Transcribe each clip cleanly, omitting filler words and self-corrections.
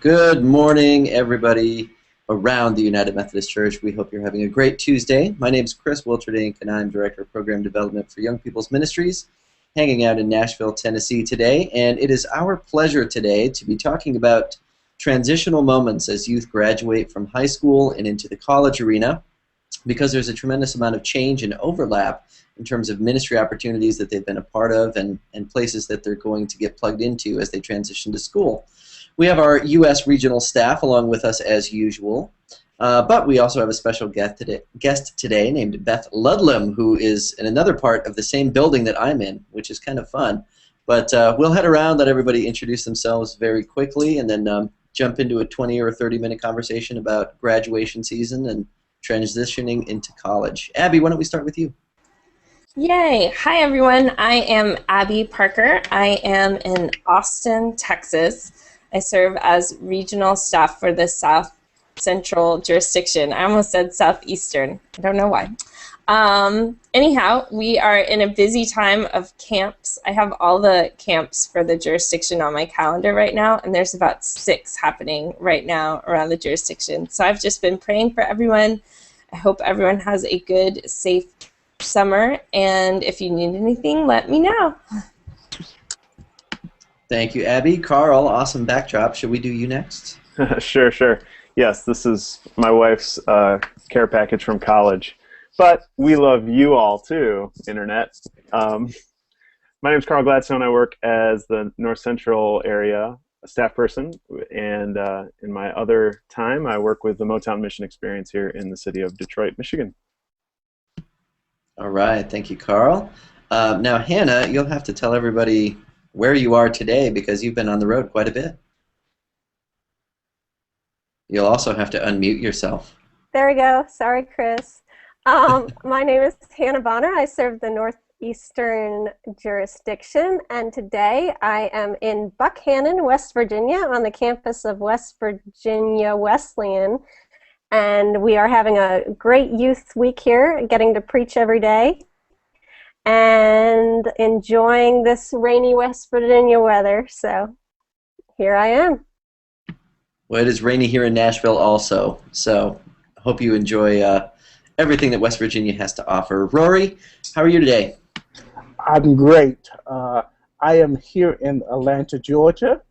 Good morning, everybody around the United Methodist Church. We hope you're having a great Tuesday. My name is Chris Wilterdink, and I'm Director of Program Development for Young People's Ministries, hanging out in Nashville, Tennessee today. And it is our pleasure today to be talking about transitional moments as youth graduate from high school and into the college arena, because there's a tremendous amount of change and overlap in terms of ministry opportunities that they've been a part of and places that they're going to get plugged into as they transition to school. We have our U.S. regional staff along with us as usual, but we also have a special guest today named Beth Ludlum, who is in another part of the same building that I'm in, which is kind of fun. But we'll head around, let everybody introduce themselves very quickly, and then jump into a 20 or 30-minute conversation about graduation season and transitioning into college. Abby, why don't we start with you? Yay! Hi everyone, I am Abby Parker. I am in Austin, Texas. I serve as regional staff for the South Central jurisdiction. I almost said Southeastern. I don't know why. Anyhow, we are in a busy time of camps. I have all the camps for the jurisdiction on my calendar right now, and there's about 6 happening right now around the jurisdiction. So I've just been praying for everyone. I hope everyone has a good, safe summer, and if you need anything, let me know. Thank you, Abby. Carl, awesome backdrop. Should we do you next? Sure. Yes, this is my wife's care package from college. But we love you all too, Internet. My name is Carl Gladstone. I work as the North Central area staff person, and in my other time, I work with the Motown Mission Experience here in the city of Detroit, Michigan. All right, thank you, Carl. Now, Hannah, you'll have to tell everybody where you are today because you've been on the road quite a bit. You'll also have to unmute yourself. There we go. Sorry, Chris. My name is Hannah Bonner. I serve the Northeastern jurisdiction, and today I am in Buckhannon, West Virginia, on the campus of West Virginia Wesleyan. And we are having a great youth week here, getting to preach every day and enjoying this rainy West Virginia weather. So here I am. Well, it is rainy here in Nashville also, so I hope you enjoy everything that West Virginia has to offer. Rory, how are you today? I'm great. I am here in Atlanta, Georgia.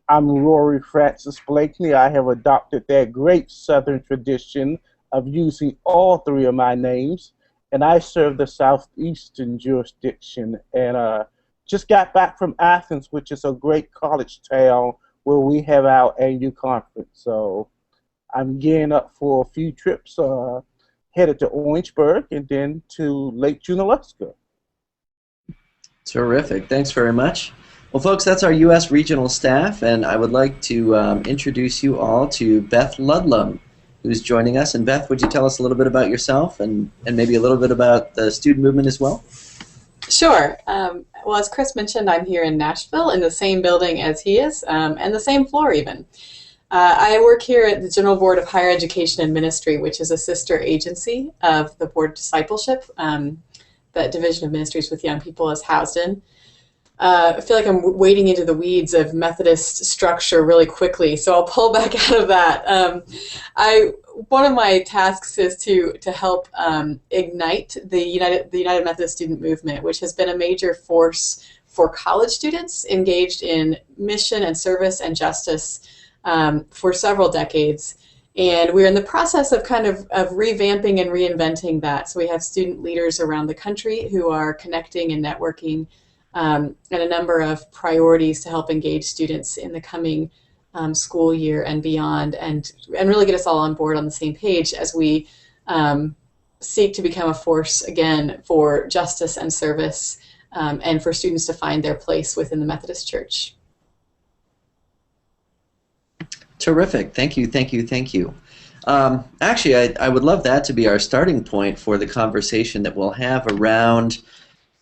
I'm Rory Francis Blakeney. I have adopted that great Southern tradition of using all 3 of my names, and I serve the Southeastern jurisdiction. And just got back from Athens, which is a great college town where we have our annual conference. So I'm gearing up for a few trips, headed to Orangeburg and then to Lake Junaluska. Terrific. Thanks very much. Well, folks, that's our U.S. regional staff, and I would like to introduce you all to Beth Ludlum, who's joining us. And Beth, would you tell us a little bit about yourself and maybe a little bit about the student movement as well? Sure. Well, as Chris mentioned, I'm here in Nashville in the same building as he is, and the same floor even. I work here at the General Board of Higher Education and Ministry, which is a sister agency of the Board of Discipleship that Division of Ministries with Young People is housed in. I feel like I'm wading into the weeds of Methodist structure really quickly, so I'll pull back out of that. One of my tasks is to help ignite the United Methodist Student Movement, which has been a major force for college students engaged in mission and service and justice for several decades. And we're in the process of kind of revamping and reinventing that. So we have student leaders around the country who are connecting and networking and a number of priorities to help engage students in the coming school year and beyond, and really get us all on board on the same page as we seek to become a force again for justice and service and for students to find their place within the Methodist Church. Terrific. Thank you. Actually, I would love that to be our starting point for the conversation that we'll have around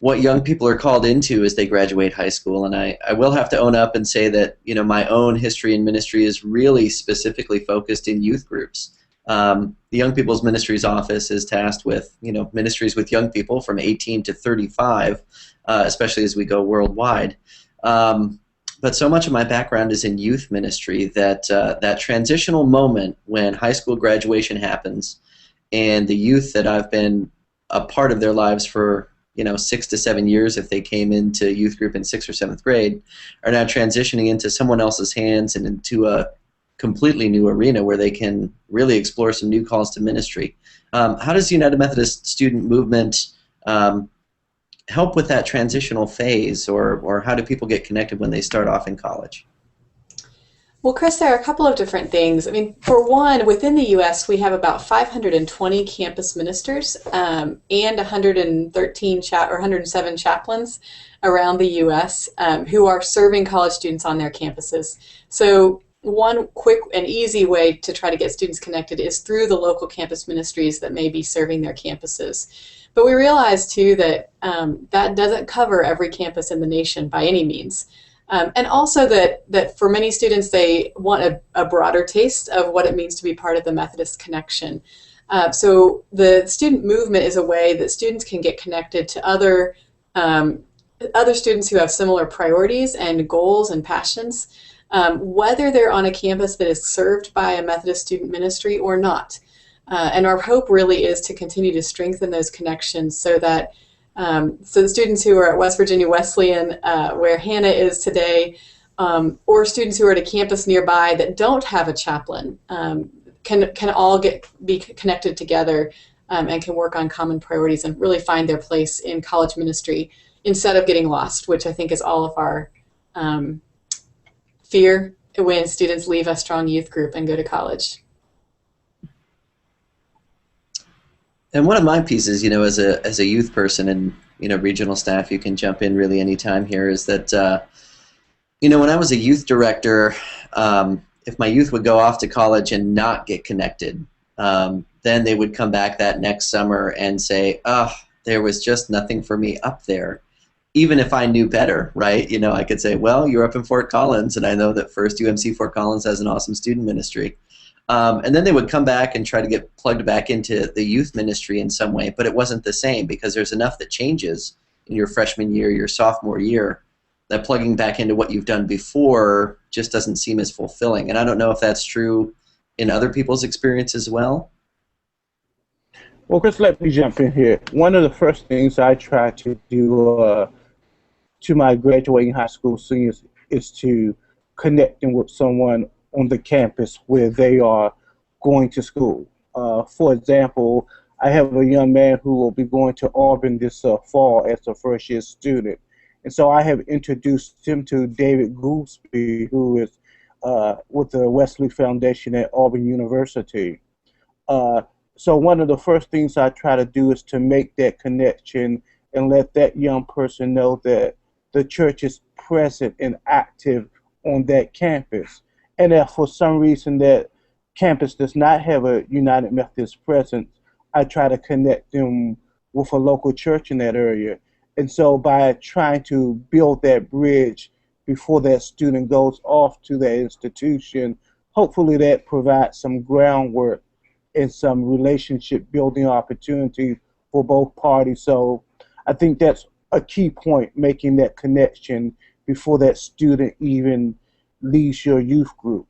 what young people are called into as they graduate high school. And I will have to own up and say that, you know, my own history in ministry is really specifically focused in youth groups. The Young People's Ministries office is tasked with, you know, ministries with young people from 18 to 35, especially as we go worldwide. but so much of my background is in youth ministry that that transitional moment when high school graduation happens and the youth that I've been a part of their lives for 6 to 7 years if they came into youth group in 6th or 7th grade are now transitioning into someone else's hands and into a completely new arena where they can really explore some new calls to ministry. How does the United Methodist Student Movement help with that transitional phase, or how do people get connected when they start off in college? Well, Chris, there are a couple of different things. I mean, for one, within the U.S., we have about 520 campus ministers and 107 chaplains around the U.S. Who are serving college students on their campuses. So one quick and easy way to try to get students connected is through the local campus ministries that may be serving their campuses. But we realize, too, that that doesn't cover every campus in the nation by any means. And also that for many students, they want a broader taste of what it means to be part of the Methodist connection. So the student movement is a way that students can get connected to other students who have similar priorities and goals and passions, whether they're on a campus that is served by a Methodist student ministry or not. And our hope really is to continue to strengthen those connections so that so the students who are at West Virginia Wesleyan, where Hannah is today, or students who are at a campus nearby that don't have a chaplain, can all be connected together and can work on common priorities and really find their place in college ministry instead of getting lost, which I think is all of our fear when students leave a strong youth group and go to college. And one of my pieces, as a youth person and regional staff, you can jump in really any time here, is that when I was a youth director, if my youth would go off to college and not get connected, then they would come back that next summer and say, "Oh, there was just nothing for me up there." Even if I knew better, right? I could say, "Well, you're up in Fort Collins, and I know that First UMC Fort Collins has an awesome student ministry." And then they would come back and try to get plugged back into the youth ministry in some way, but it wasn't the same because there's enough that changes in your freshman year, your sophomore year, that plugging back into what you've done before just doesn't seem as fulfilling. And I don't know if that's true in other people's experience as well. Well, Chris, let me jump in here. One of the first things I try to do to my graduating high school seniors is to connect them with someone on the campus where they are going to school. For example, I have a young man who will be going to Auburn this fall as a first-year student. And so I have introduced him to David Goolsby, who is with the Wesley Foundation at Auburn University. So one of the first things I try to do is to make that connection and let that young person know that the church is present and active on that campus. And if for some reason that campus does not have a United Methodist presence, I try to connect them with a local church in that area. And so by trying to build that bridge before that student goes off to that institution, hopefully that provides some groundwork and some relationship building opportunity for both parties. So I think that's a key point, making that connection before that student even leads your youth group.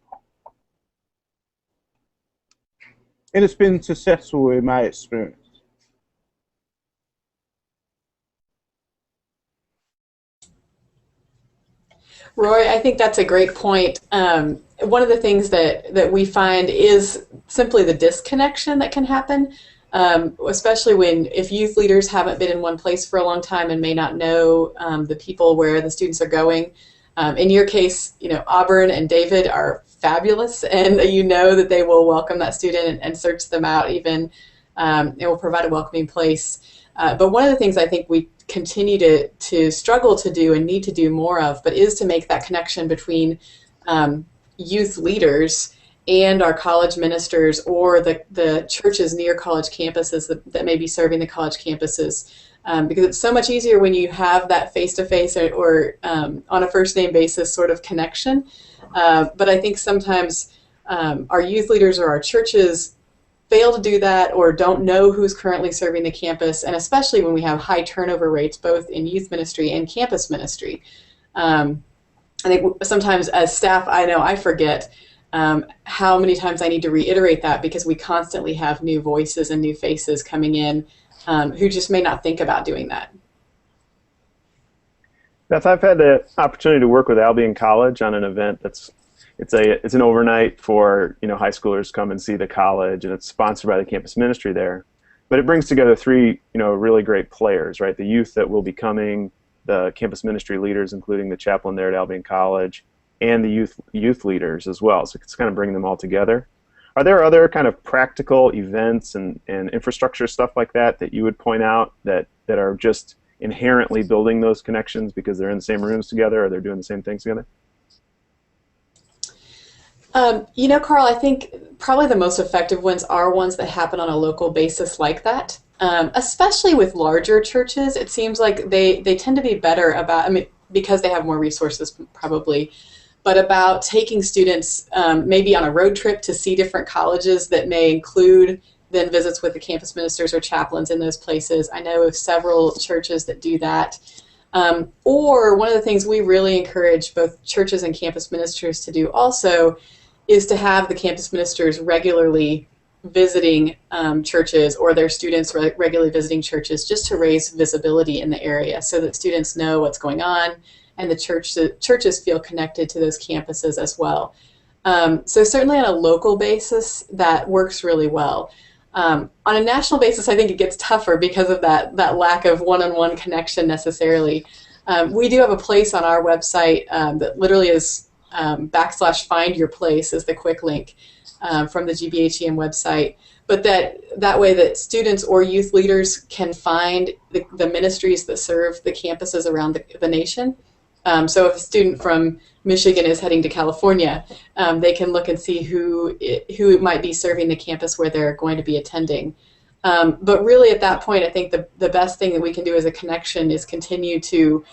And it's been successful in my experience. Roy, I think that's a great point. One of the things that we find is simply the disconnection that can happen, especially if youth leaders haven't been in one place for a long time and may not know the people where the students are going. In your case, Auburn and David are fabulous, and that they will welcome that student and search them out even, and will provide a welcoming place. But one of the things I think we continue to struggle to do and need to do more of, but is to make that connection between youth leaders and our college ministers or the churches near college campuses that may be serving the college campuses. Because it's so much easier when you have that face-to-face or on a first-name basis sort of connection. But I think sometimes our youth leaders or our churches fail to do that or don't know who's currently serving the campus, and especially when we have high turnover rates both in youth ministry and campus ministry. I think sometimes as staff, I know I forget how many times I need to reiterate that, because we constantly have new voices and new faces coming in who just may not think about doing that. Beth, I've had the opportunity to work with Albion College on an event it's an overnight for high schoolers come and see the college, and it's sponsored by the campus ministry there. But it brings together three really great players, right? The youth that will be coming, the campus ministry leaders, including the chaplain there at Albion College, and the youth leaders as well. So it's kind of bringing them all together. Are there other kind of practical events and infrastructure stuff like that you would point out that are just inherently building those connections because they're in the same rooms together or they're doing the same things together? Carl, I think probably the most effective ones are ones that happen on a local basis like that. Especially with larger churches, it seems like they tend to be better about, because they have more resources probably, but about taking students maybe on a road trip to see different colleges that may include then visits with the campus ministers or chaplains in those places. I know of several churches that do that. Or one of the things we really encourage both churches and campus ministers to do also is to have the campus ministers regularly visiting churches, or their students regularly visiting churches, just to raise visibility in the area so that students know what's going on and the churches feel connected to those campuses as well. So certainly on a local basis, that works really well. On a national basis, I think it gets tougher because of that lack of one-on-one connection necessarily. We do have a place on our website that literally is /find your place is the quick link from the GBHEM website, but that way that students or youth leaders can find the ministries that serve the campuses around the nation. So if a student from Michigan is heading to California, they can look and see who might be serving the campus where they're going to be attending. But really at that point, I think the best thing that we can do as a connection is continue to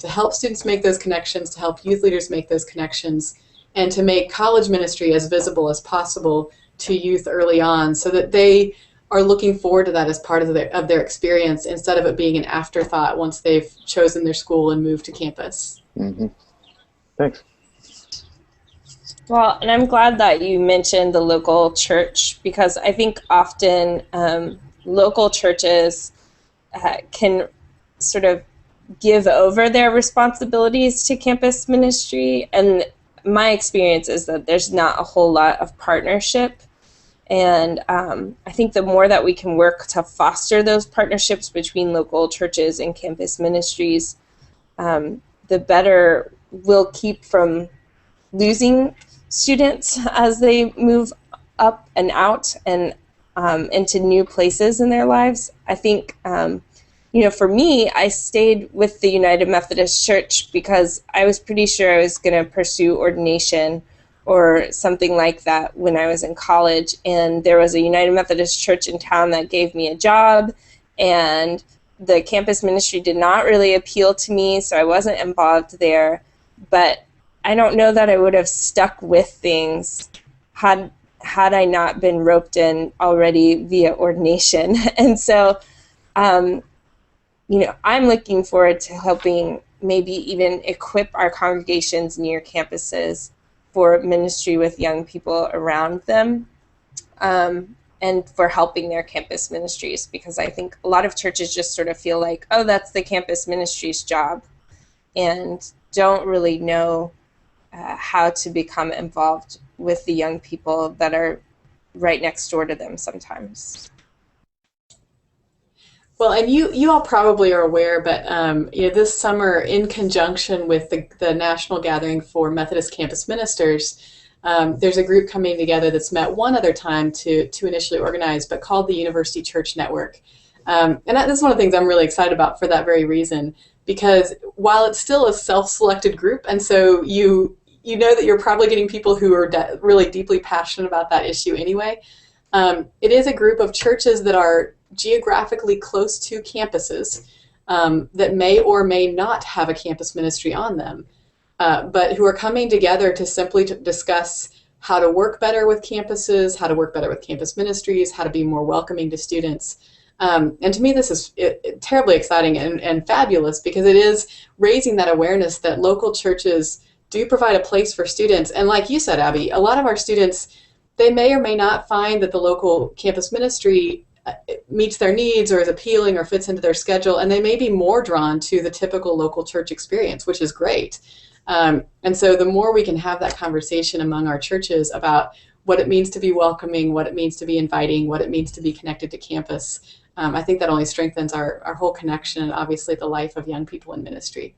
help students make those connections, to help youth leaders make those connections, and to make college ministry as visible as possible to youth early on so that they are looking forward to that as part of their experience instead of it being an afterthought once they've chosen their school and moved to campus. Mm-hmm. Thanks. Well, and I'm glad that you mentioned the local church, because I think often local churches can sort of give over their responsibilities to campus ministry, and my experience is that there's not a whole lot of partnership, and I think the more that we can work to foster those partnerships between local churches and campus ministries, the better we'll keep from losing students as they move up and out and into new places in their lives. I think for me, I stayed with the United Methodist Church because I was pretty sure I was going to pursue ordination or something like that when I was in college. And there was a United Methodist Church in town that gave me a job, and the campus ministry did not really appeal to me, so I wasn't involved there. But I don't know that I would have stuck with things had I not been roped in already via ordination. And so I'm looking forward to helping maybe even equip our congregations near campuses for ministry with young people around them, and for helping their campus ministries, because I think a lot of churches just sort of feel like, oh, that's the campus ministry's job, and don't really know how to become involved with the young people that are right next door to them sometimes. Well, and you all probably are aware, but this summer, in conjunction with the National Gathering for Methodist Campus Ministers, there's a group coming together that's met one other time to initially organize, but called the University Church Network. And this is one of the things I'm really excited about for that very reason, because while it's still a self-selected group, and so you know that you're probably getting people who are really deeply passionate about that issue anyway, it is a group of churches that are geographically close to campuses that may or may not have a campus ministry on them, but who are coming together to simply discuss how to work better with campuses, how to work better with campus ministries, how to be more welcoming to students. And to me, this is terribly exciting and fabulous, because it is raising that awareness that local churches do provide a place for students. And like you said, Abby, a lot of our students, they may or may not find that the local campus ministry meets their needs or is appealing or fits into their schedule, and they may be more drawn to the typical local church experience, which is great. And so the more we can have that conversation among our churches about what it means to be welcoming, what it means to be inviting, what it means to be connected to campus, I think that only strengthens our whole connection and obviously the life of young people in ministry.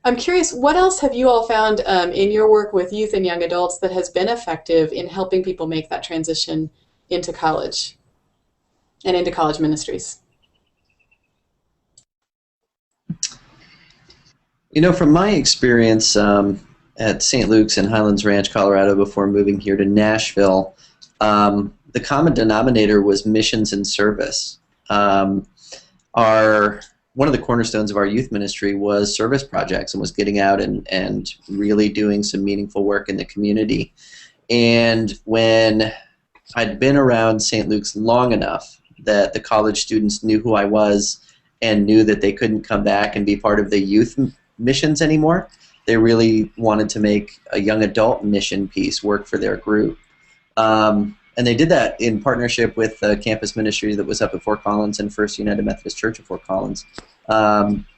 I'm curious, what else have you all found in your work with youth and young adults that has been effective in helping people make that transition into college and into college ministries? You know, from my experience at St. Luke's in Highlands Ranch, Colorado, before moving here to Nashville, the common denominator was missions and service. One of the cornerstones of our youth ministry was service projects and was getting out and really doing some meaningful work in the community. And when I'd been around St. Luke's long enough that the college students knew who I was and knew that they couldn't come back and be part of the youth missions anymore, they really wanted to make a young adult mission piece work for their group. And they did that in partnership with the campus ministry that was up at Fort Collins and First United Methodist Church of Fort Collins.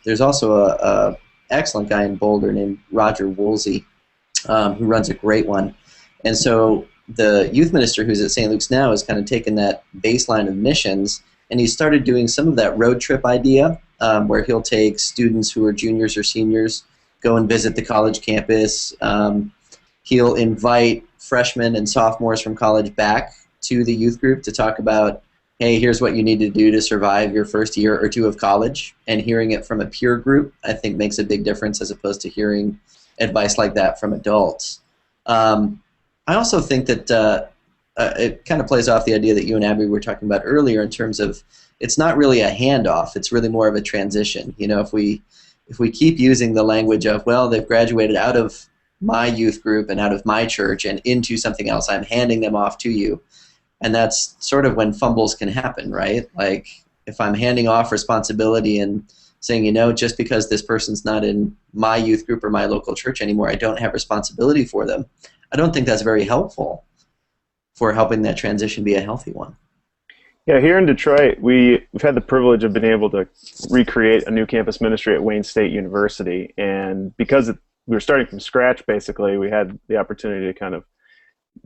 There's also a excellent guy in Boulder named Roger Woolsey who runs a great one. And so the youth minister who's at St. Luke's now has kind of taken that baseline of missions, and he started doing some of that road trip idea where he'll take students who are juniors or seniors, go and visit the college campus. He'll invite freshmen and sophomores from college back to the youth group to talk about, hey, here's what you need to do to survive your first year or two of college. And hearing it from a peer group, I think, makes a big difference as opposed to hearing advice like that from adults. I also think that it kind of plays off the idea that you and Abby were talking about earlier in terms of it's not really a handoff, it's really more of a transition. You know, if we keep using the language of, well, they've graduated out of my youth group and out of my church and into something else, I'm handing them off to you. And that's sort of when fumbles can happen, right? Like if I'm handing off responsibility and saying, you know, just because this person's not in my youth group or my local church anymore, I don't have responsibility for them. I don't think that's very helpful for helping that transition be a healthy one. Yeah, here in Detroit, we've had the privilege of being able to recreate a new campus ministry at Wayne State University. And because we were starting from scratch, basically, we had the opportunity to kind of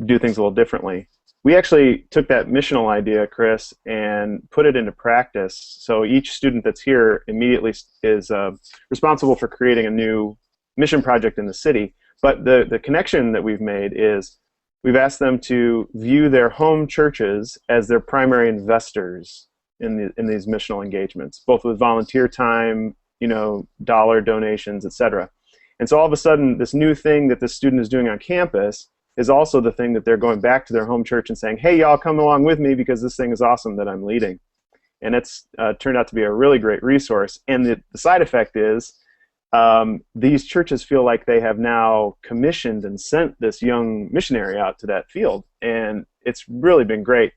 do things a little differently. We actually took that missional idea, Chris, and put it into practice. So each student that's here immediately is responsible for creating a new mission project in the city. But the connection that we've made is we've asked them to view their home churches as their primary investors in these missional engagements, both with volunteer time, you know, dollar donations, etc. And so all of a sudden, this new thing that the student is doing on campus is also the thing that they're going back to their home church and saying, hey, y'all come along with me because this thing is awesome that I'm leading. And it's turned out to be a really great resource. And the side effect is these churches feel like they have now commissioned and sent this young missionary out to that field. And it's really been great.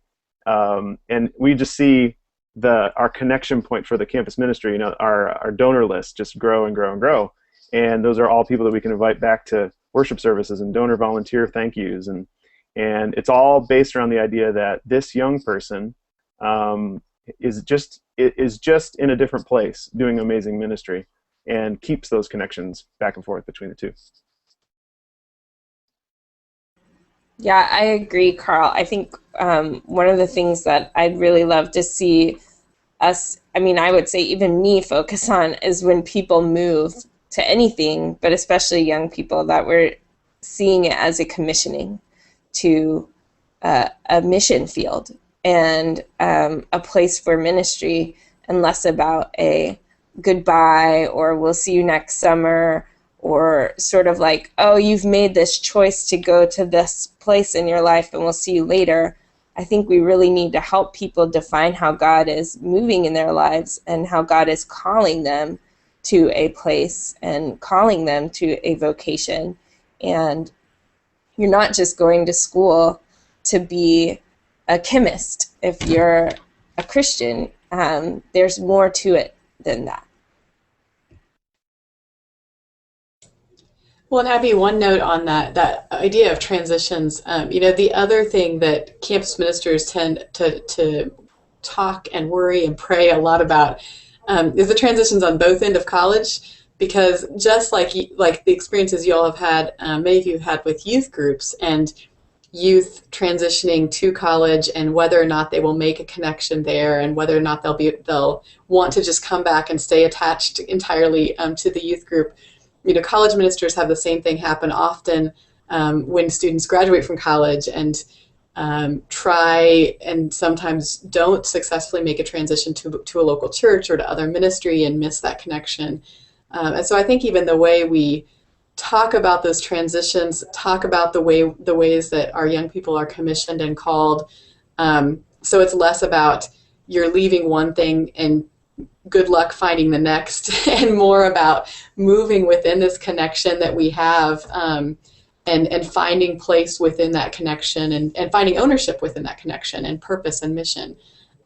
And we just see our connection point for the campus ministry, you know, our donor list just grow and grow and grow. And those are all people that we can invite back to worship services and donor volunteer thank yous. And it's all based around the idea that this young person is just in a different place doing amazing ministry and keeps those connections back and forth between the two. Yeah, I agree, Carl. I think one of the things that I'd really love to see us, I mean, I would say even me focus on is when people move to anything, but especially young people, that we're seeing it as a commissioning to a mission field and a place for ministry, and less about a goodbye or we'll see you next summer, or sort of like, oh, you've made this choice to go to this place in your life and we'll see you later. I think we really need to help people define how God is moving in their lives and how God is calling them to a place and calling them to a vocation. And you're not just going to school to be a chemist if you're a Christian. There's more to it than that. Well, and Abby, one note on that idea of transitions. The other thing that campus ministers tend to talk and worry and pray a lot about is the transitions on both end of college, because just like the experiences you all have had, many of you have had with youth groups and youth transitioning to college, and whether or not they will make a connection there, and whether or not they'll want to just come back and stay attached entirely to the youth group. College ministers have the same thing happen often when students graduate from college and try and sometimes don't successfully make a transition to a local church or to other ministry and miss that connection. And so I think even the way we talk about those transitions, talk about the ways that our young people are commissioned and called, so it's less about you're leaving one thing and good luck finding the next, and more about moving within this connection that we have, and finding place within that connection, and finding ownership within that connection, and purpose and mission.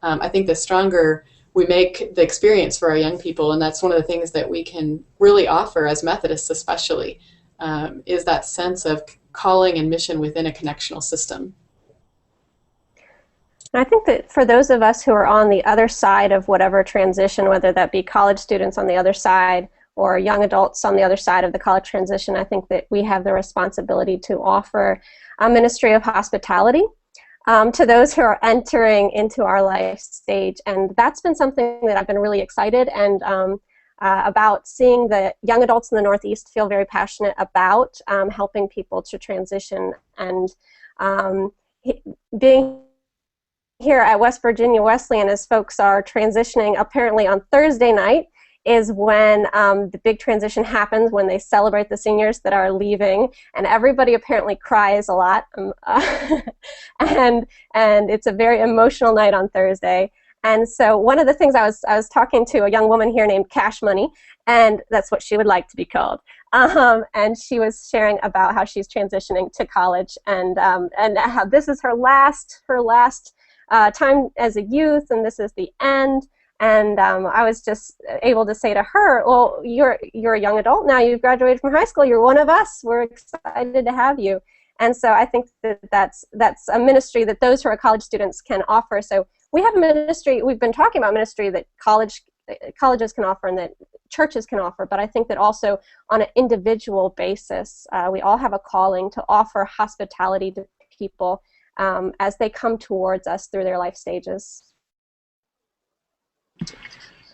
I think the stronger we make the experience for our young people, and that's one of the things that we can really offer as Methodists especially, is that sense of calling and mission within a connectional system. I think that for those of us who are on the other side of whatever transition, whether that be college students on the other side or young adults on the other side of the college transition, I think that we have the responsibility to offer a ministry of hospitality to those who are entering into our life stage. And that's been something that I've been really excited and about seeing the young adults in the Northeast feel very passionate about helping people to transition, and being here at West Virginia Wesleyan, as folks are transitioning, apparently on Thursday night is when the big transition happens, when they celebrate the seniors that are leaving, and everybody apparently cries a lot, and it's a very emotional night on Thursday. And so one of the things I was talking to a young woman here named Cash Money, and that's what she would like to be called. And she was sharing about how she's transitioning to college, and how this is her last time as a youth, and this is the end. And I was just able to say to her, well, you're a young adult now, you've graduated from high school, you're one of us, we're excited to have you. And so I think that that's a ministry that those who are college students can offer. So we have a ministry, we've been talking about ministry that colleges can offer and that churches can offer, but I think that also on an individual basis, we all have a calling to offer hospitality to people as they come towards us through their life stages.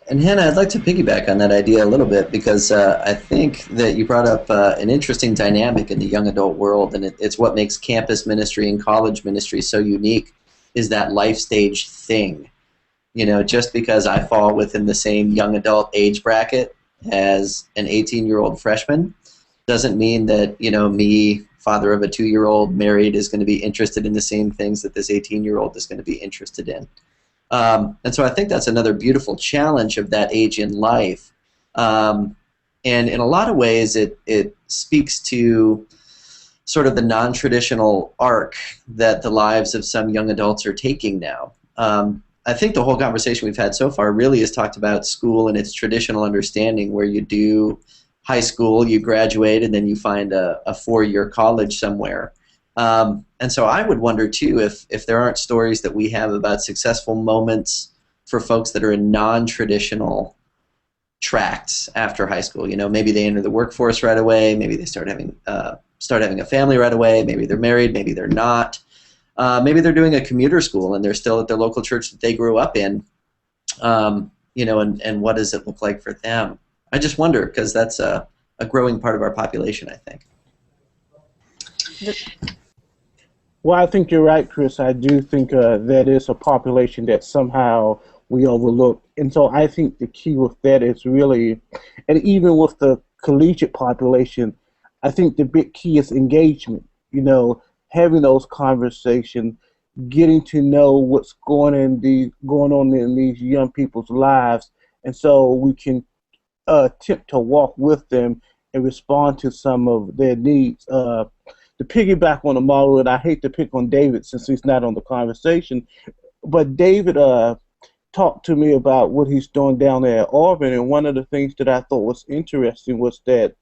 And Hannah, I'd like to piggyback on that idea a little bit, because I think that you brought up an interesting dynamic in the young adult world, and it's what makes campus ministry and college ministry so unique, is that life stage thing. Just because I fall within the same young adult age bracket as an 18-year-old freshman doesn't mean that, me, father of a 2-year-old, married, is going to be interested in the same things that this 18-year-old is going to be interested in. And so I think that's another beautiful challenge of that age in life. And in a lot of ways, it speaks to sort of the non-traditional arc that the lives of some young adults are taking now. I think the whole conversation we've had so far really has talked about school and its traditional understanding, where you do high school, you graduate, and then you find a 4-year college somewhere. And so I would wonder, too, if there aren't stories that we have about successful moments for folks that are in non-traditional tracks after high school. Maybe they enter the workforce right away, maybe they start having a family right away, maybe they're married, maybe they're not. Maybe they're doing a commuter school and they're still at their local church that they grew up in, and what does it look like for them? I just wonder, because that's a growing part of our population, I think. Well, I think you're right, Chris. I do think that is a population that somehow we overlook. And so I think the key with that is really, and even with the collegiate population, I think the big key is engagement. Having those conversations, getting to know what's going on in these young people's lives, and so we can attempt to walk with them and respond to some of their needs. To piggyback on the model, and I hate to pick on David since he's not on the conversation, but David talked to me about what he's doing down there at Auburn, and one of the things that I thought was interesting was that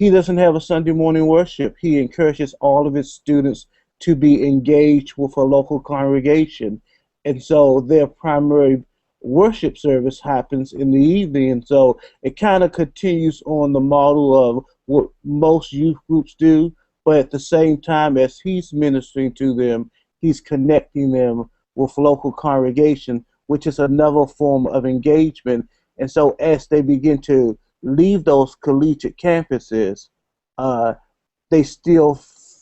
he doesn't have a Sunday morning worship. He encourages all of his students to be engaged with a local congregation. And so their primary worship service happens in the evening. And so it kind of continues on the model of what most youth groups do, but at the same time as he's ministering to them, he's connecting them with local congregation, which is another form of engagement. And so as they begin to leave those collegiate campuses, they still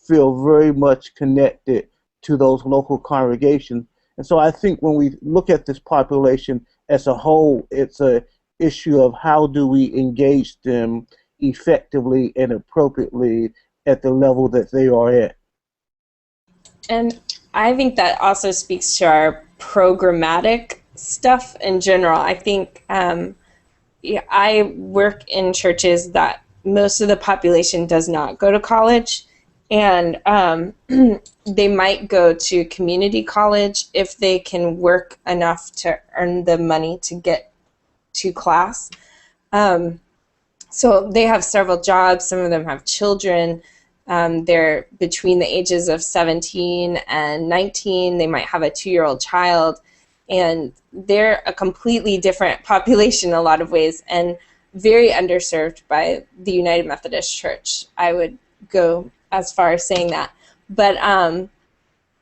feel very much connected to those local congregations. And so I think when we look at this population as a whole, it's an issue of how do we engage them effectively and appropriately at the level that they are at. And I think that also speaks to our programmatic stuff in general. I think I work in churches that most of the population does not go to college, and they might go to community college if they can work enough to earn the money to get to class. So they have several jobs. Some of them have children. They're between the ages of 17 and 19. They might have a 2-year-old child. And they're a completely different population in a lot of ways and very underserved by the United Methodist Church. I would go as far as saying that. But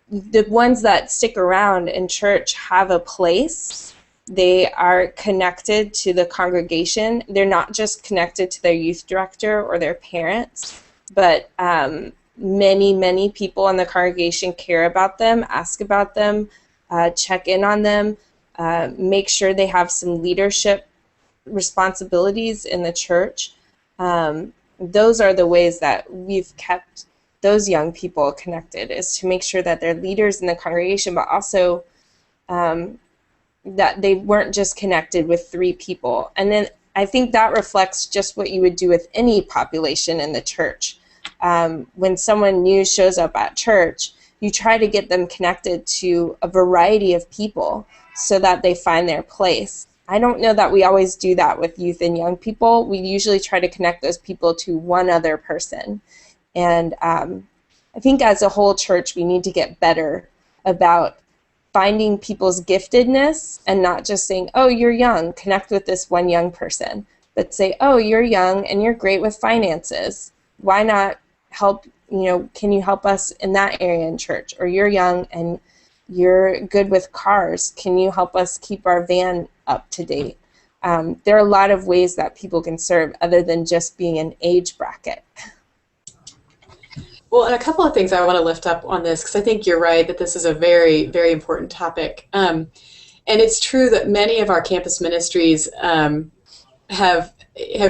the ones that stick around in church have a place. They are connected to the congregation. They're not just connected to their youth director or their parents, but many, many people in the congregation care about them, ask about them, check in on them, make sure they have some leadership responsibilities in the church. Those are the ways that we've kept those young people connected, is to make sure that they're leaders in the congregation, but also that they weren't just connected with 3 people. And then I think that reflects just what you would do with any population in the church. When someone new shows up at church, you try to get them connected to a variety of people so that they find their place. I don't know that we always do that with youth and young people. We usually try to connect those people to one other person. And I think as a whole church, we need to get better about finding people's giftedness and not just saying, oh, you're young, connect with this one young person, but say, oh, you're young and you're great with finances. Why not help, can you help us in that area in church? Or you're young and you're good with cars. Can you help us keep our van up to date? There are a lot of ways that people can serve other than just being an age bracket. Well, and a couple of things I want to lift up on this, because I think you're right that this is a very, very important topic. And it's true that many of our campus ministries have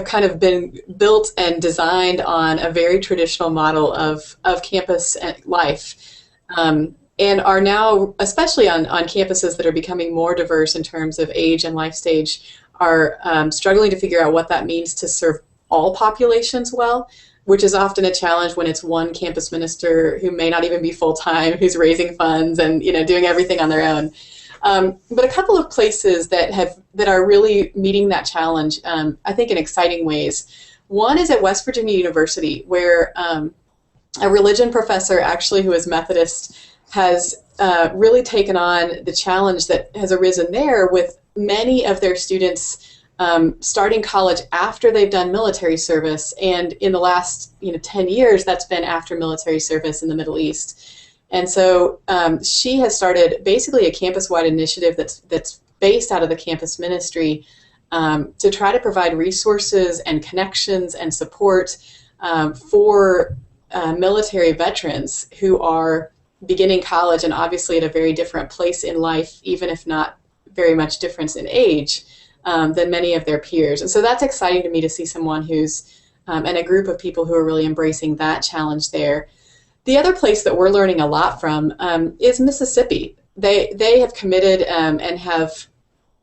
kind of been built and designed on a very traditional model of campus life, and are now, especially on campuses that are becoming more diverse in terms of age and life stage, are struggling to figure out what that means to serve all populations well, which is often a challenge when it's one campus minister who may not even be full-time, who's raising funds and doing everything on their own. But a couple of places that are really meeting that challenge, I think in exciting ways. One is at West Virginia University, where a religion professor, actually who is Methodist, has really taken on the challenge that has arisen there with many of their students starting college after they've done military service, and in the last 10 years, that's been after military service in the Middle East. And so she has started basically a campus-wide initiative that's based out of the campus ministry to try to provide resources and connections and support for military veterans who are beginning college and obviously at a very different place in life, even if not very much difference in age, than many of their peers. And so that's exciting to me to see someone who's, and a group of people who are really embracing that challenge there. The other place that we're learning a lot from is Mississippi. They have committed and have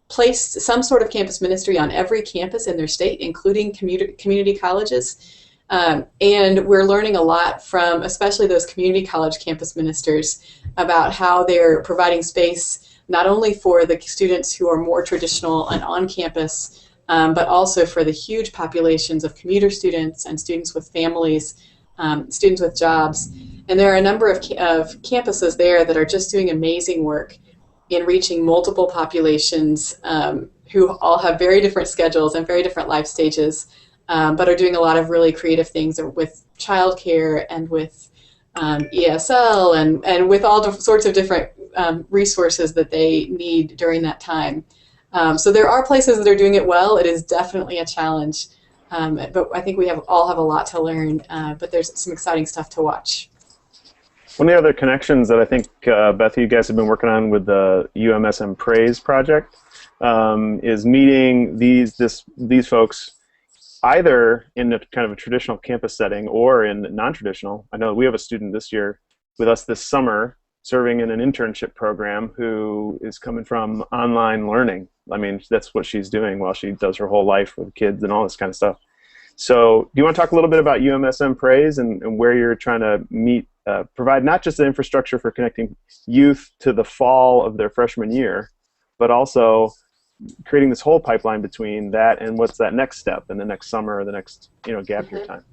placed some sort of campus ministry on every campus in their state, including community colleges. And we're learning a lot from especially those community college campus ministers about how they're providing space not only for the students who are more traditional and on campus, but also for the huge populations of commuter students and students with families, students with jobs. And there are a number of campuses there that are just doing amazing work in reaching multiple populations who all have very different schedules and very different life stages, but are doing a lot of really creative things with childcare and with ESL and with all sorts of different resources that they need during that time. So there are places that are doing it well. It is definitely a challenge, but I think we all have a lot to learn, but there's some exciting stuff to watch. One of the other connections that I think, Beth, you guys have been working on with the UMSM Praise project is meeting these folks either in a kind of a traditional campus setting or in non-traditional. I know we have a student this year with us this summer serving in an internship program who is coming from online learning. I mean, that's what she's doing while she does her whole life with kids and all this kind of stuff. So do you want to talk a little bit about UMSM Praise and where you're trying to meet, provide not just the infrastructure for connecting youth to the fall of their freshman year, but also creating this whole pipeline between that and what's that next step in the next summer or the next gap year time?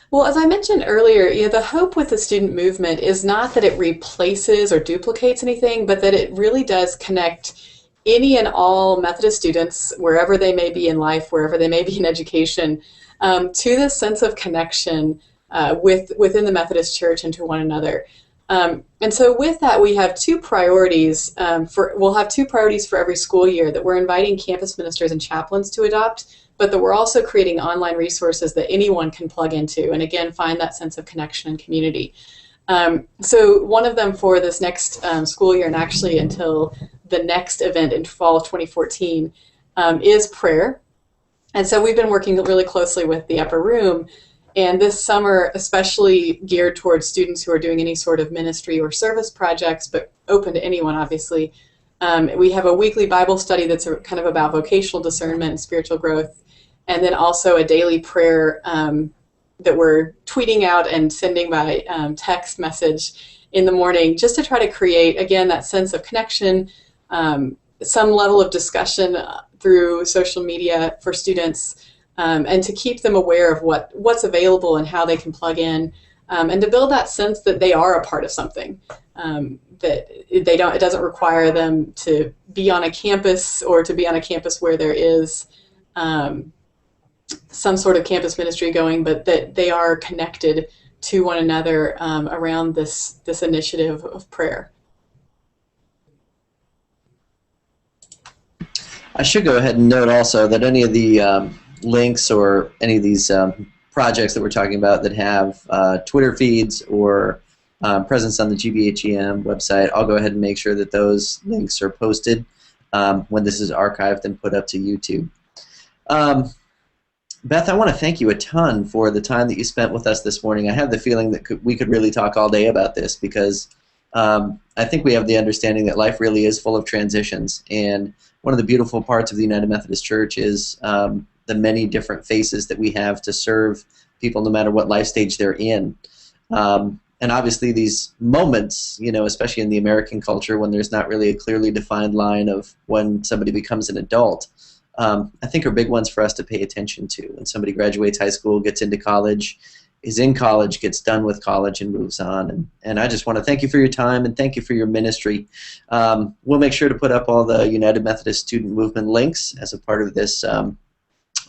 Well, as I mentioned earlier, the hope with the student movement is not that it replaces or duplicates anything, but that it really does connect any and all Methodist students, wherever they may be in life, wherever they may be in education, to this sense of connection within the Methodist Church and to one another. And so with that, we have two priorities. We'll have two priorities for every school year that we're inviting campus ministers and chaplains to adopt, but that we're also creating online resources that anyone can plug into and, again, find that sense of connection and community. So one of them for this next school year, and actually until the next event in fall of 2014, is prayer. And so we've been working really closely with the Upper Room, and this summer especially geared towards students who are doing any sort of ministry or service projects, but open to anyone, obviously. We have a weekly Bible study that's kind of about vocational discernment and spiritual growth, and then also a daily prayer that we're tweeting out and sending by text message in the morning, just to try to create, again, that sense of connection, some level of discussion through social media for students, and to keep them aware of what's available and how they can plug in, and to build that sense that they are a part of something, that it doesn't require them to be on a campus or to be on a campus where there is some sort of campus ministry going, but that they are connected to one another around this initiative of prayer. I should go ahead and note also that any of the links or any of these projects that we're talking about that have Twitter feeds or presence on the GBHEM website, I'll go ahead and make sure that those links are posted when this is archived and put up to YouTube. Beth, I want to thank you a ton for the time that you spent with us this morning. I have the feeling that we could really talk all day about this because I think we have the understanding that life really is full of transitions, and one of the beautiful parts of the United Methodist Church is the many different faces that we have to serve people no matter what life stage they're in. And obviously these moments, especially in the American culture when there's not really a clearly defined line of when somebody becomes an adult, I think are big ones for us to pay attention to. When somebody graduates high school, gets into college, is in college, gets done with college, and moves on. And I just want to thank you for your time and thank you for your ministry. We'll make sure to put up all the United Methodist Student Movement links as a part of this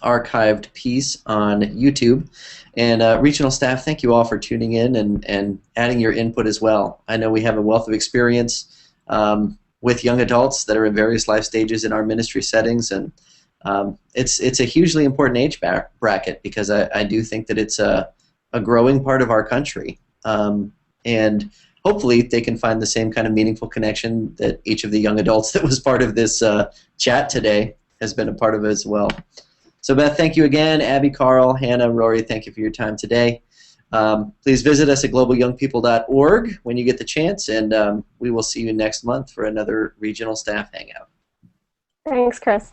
archived piece on YouTube. And regional staff, thank you all for tuning in and adding your input as well. I know we have a wealth of experience with young adults that are in various life stages in our ministry settings, and it's a hugely important age bracket because I do think that it's a growing part of our country. And hopefully they can find the same kind of meaningful connection that each of the young adults that was part of this chat today has been a part of as well. So Beth, thank you again. Abby, Carl, Hannah, Rory, thank you for your time today. Please visit us at globalyoungpeople.org when you get the chance, and we will see you next month for another Regional Staff Hangout. Thanks, Chris.